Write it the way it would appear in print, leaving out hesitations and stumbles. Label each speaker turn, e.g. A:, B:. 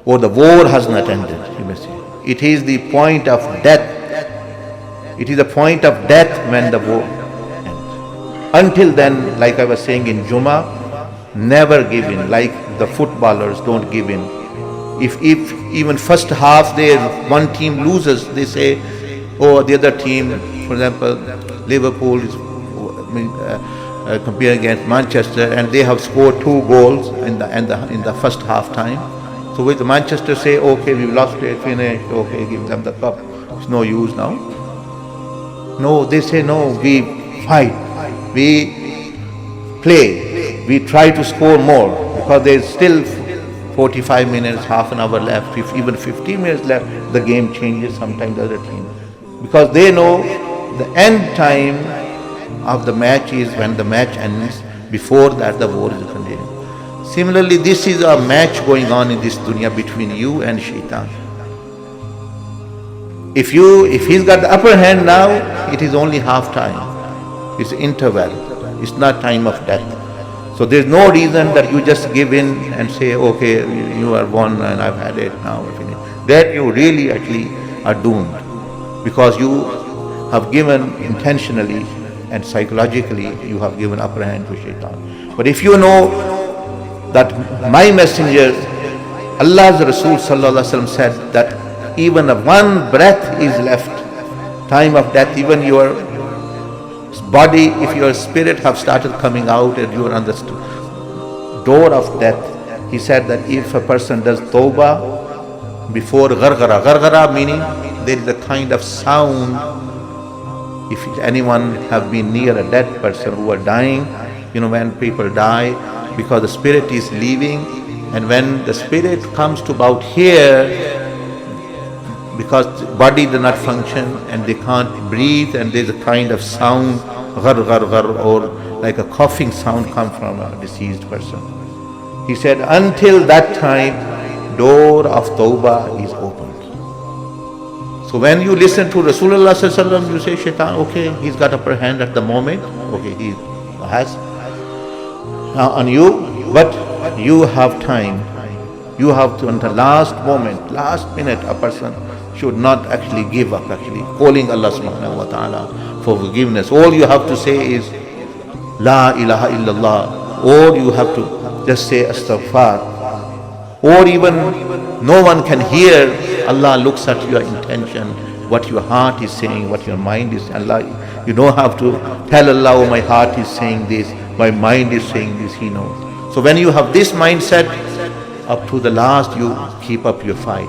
A: or the war has not ended, you may say. It is the point of death. It is the point of death when the war ends. Until then, like I was saying in Jummah, never give in. Like the footballers don't give in. If even first half one team loses, they say, oh, the other team, for example, Liverpool is comparing against Manchester, and they have scored 2 goals in the first half time. So with Manchester say, okay, we lost it, finished, okay, give them the cup. It's no use now. No, they say no, we fight, we play, we try to score more, because there's still 45 minutes, half an hour left, even 15 minutes left, the game changes sometimes the other team. Because they know the end time of the match is when the match ends. Before that the war is continuing. Similarly, this is a match going on in this dunya between you and Shaitan. If he's got the upper hand now, it is only half time. It's interval. It's not time of death. So there's no reason that you just give in and say, okay, you are won and I've had it now. That you really actually are doomed, because you have given intentionally and psychologically, you have given upper hand to Shaitan. But if you know that my messenger, Allah's Rasul sallallahu alaihi wasallam said that even one breath is left, time of death, even your body, if your spirit have started coming out and you are on the door of death, he said that if a person does tawbah before 𝐿_غرغرة meaning there is a kind of sound. If anyone have been near a dead person who are dying, when people die, because the spirit is leaving, and when the spirit comes to about here, because the body does not function and they can't breathe, and there's a kind of sound, ghar, or like a coughing sound come from a deceased person. He said, until that time, door of Tawbah is opened. So when you listen to Rasulullah sallallahu alaihi wasallam, you say, Shaitan, okay, he's got upper hand at the moment, okay, he has on you, but you have time. You have to, until last moment, last minute, a person should not actually give up, actually calling Allah subhanahu wa ta'ala for forgiveness. All you have to say is La ilaha illallah, or you have to just say astaghfar, or even no one can hear. Allah looks at your intention, what your heart is saying, what your mind is. Allah, you don't have to tell Allah, oh, my heart is saying this, my mind is saying this, He knows. So when you have this mindset, up to the last, you keep up your fight.